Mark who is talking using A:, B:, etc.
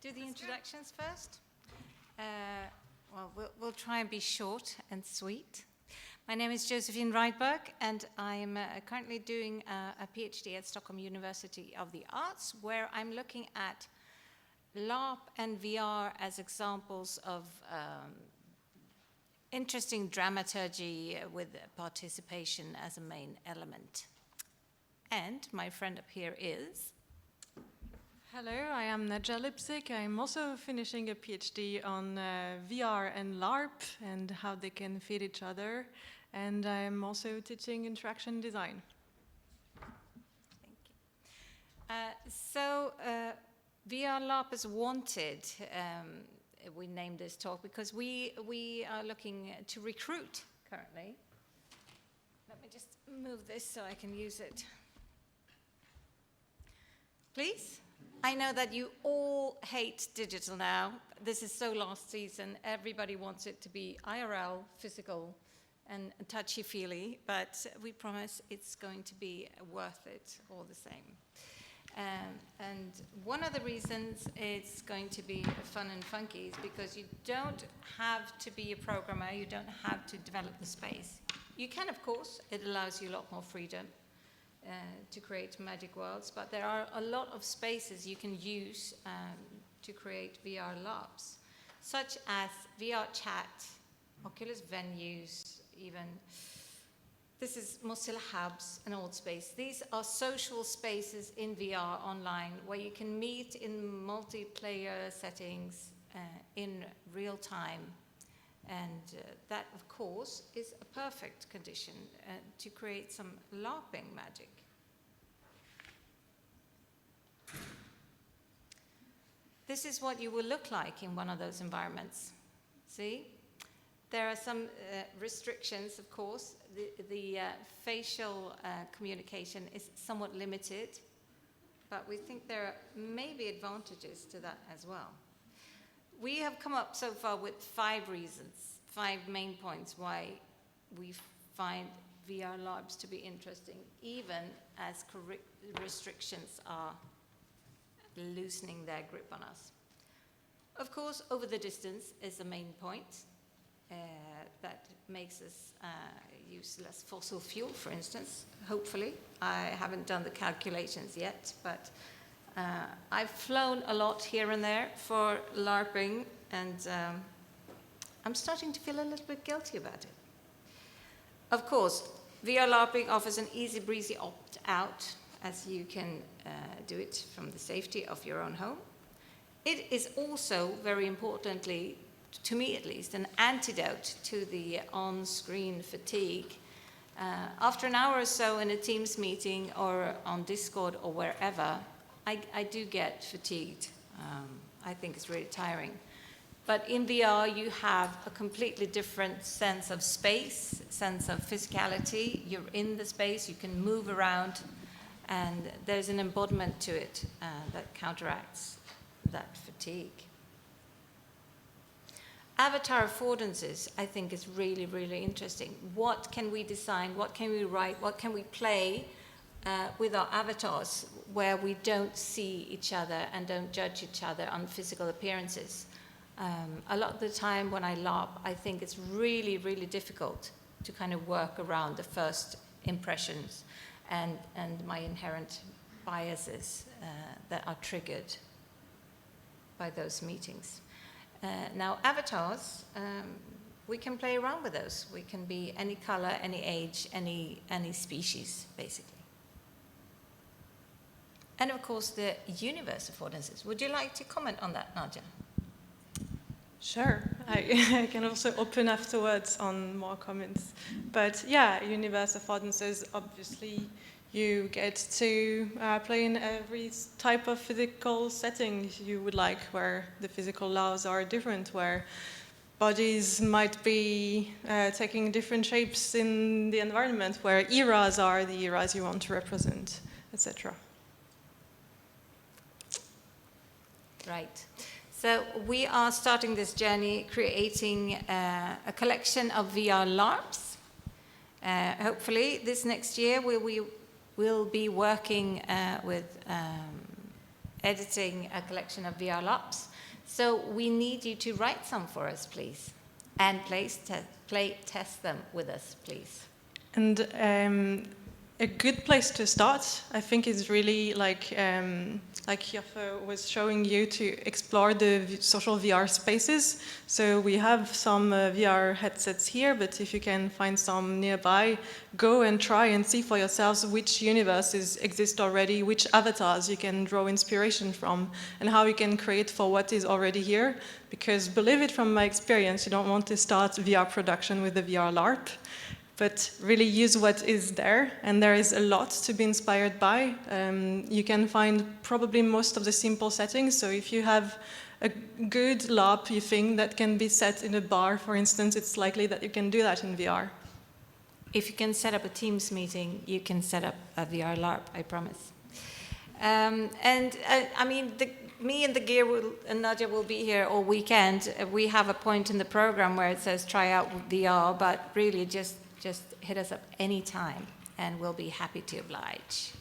A: do the introductions first. We'll try and be short and sweet. My name is Josephine Rydberg, and I'm currently doing a PhD at Stockholm University of the Arts, where I'm looking at LARP and VR as examples of interesting dramaturgy with participation as a main element. And my friend up here is...
B: Hello, I am Nadja Lipsyc. I'm also finishing a PhD on VR and LARP and how they can fit each other. And I'm also teaching interaction design.
A: Thank you. VR-Larpers Wanted, we named this talk because we are looking to recruit currently. Let me just move this so I can use it. Please? I know that you all hate digital now. This is so last season. Everybody wants it to be IRL, physical, and touchy-feely, but we promise it's going to be worth it all the same. And one of the reasons it's going to be fun and funky is because you don't have to be a programmer, you don't have to develop the space. You can, of course. It allows you a lot more freedom to create magic worlds, but there are a lot of spaces you can use to create VR-larps, such as VR chat, Oculus venues, even. This is Mozilla Hubs, an old space. These are social spaces in VR online where you can meet in multiplayer settings in real time. And that, of course, is a perfect condition to create some LARPing magic. This is what you will look like in one of those environments. See? There are some restrictions, of course. The facial communication is somewhat limited, but we think there are maybe advantages to that as well. We have come up so far with 5 reasons, 5 main points why we find VR-larps to be interesting, even as restrictions are loosening their grip on us. Of course, over the distance is the main point. That makes us use less fossil fuel, for instance, hopefully. I haven't done the calculations yet, but I've flown a lot here and there for LARPing, and I'm starting to feel a little bit guilty about it. Of course, VR-larping offers an easy breezy opt-out, as you can do it from the safety of your own home. It is also, very importantly, to me at least, an antidote to the on-screen fatigue. After an hour or so in a Teams meeting or on Discord or wherever, I do get fatigued. I think it's really tiring. But in VR, you have a completely different sense of space, sense of physicality. You're in the space, you can move around, and there's an embodiment to it that counteracts that fatigue. Avatar affordances, I think, is really, really interesting. What can we design? What can we write? What can we play with our avatars where we don't see each other and don't judge each other on physical appearances? A lot of the time when I LARP, I think it's really, really difficult to kind of work around the first impressions and my inherent biases that are triggered by those meetings. Now, avatars, we can play around with those. We can be any color, any age, any species, basically. And of course, the universe affordances. Would you like to comment on that, Nadja?
B: Sure. I can also open afterwards on more comments. But yeah, universe affordances, obviously, you get to play in every type of physical setting you would like, where the physical laws are different, where bodies might be taking different shapes in the environment, where eras are the eras you want to represent, etc.
A: Right. So we are starting this journey creating a collection of VR-larps. Hopefully this next year we'll be working with editing a collection of VR-larps. So we need you to write some for us, please, and play test them with us, please.
B: And a good place to start, I think, is really like Joffe was showing you, to explore the social VR spaces. So we have some VR headsets here, but if you can find some nearby, go and try and see for yourselves which universes exist already, which avatars you can draw inspiration from, and how you can create for what is already here. Because believe it, from my experience, you don't want to start VR production with the VR-larp, but really use what is there, and there is a lot to be inspired by. You can find probably most of the simple settings, so if you have a good LARP you think that can be set in a bar, for instance, it's likely that you can do that in VR.
A: If you can set up a Teams meeting, you can set up a VR-larp, I promise. I mean, me and the gear and Nadja will be here all weekend. We have a point in the program where it says try out VR, but really just hit us up anytime and we'll be happy to oblige.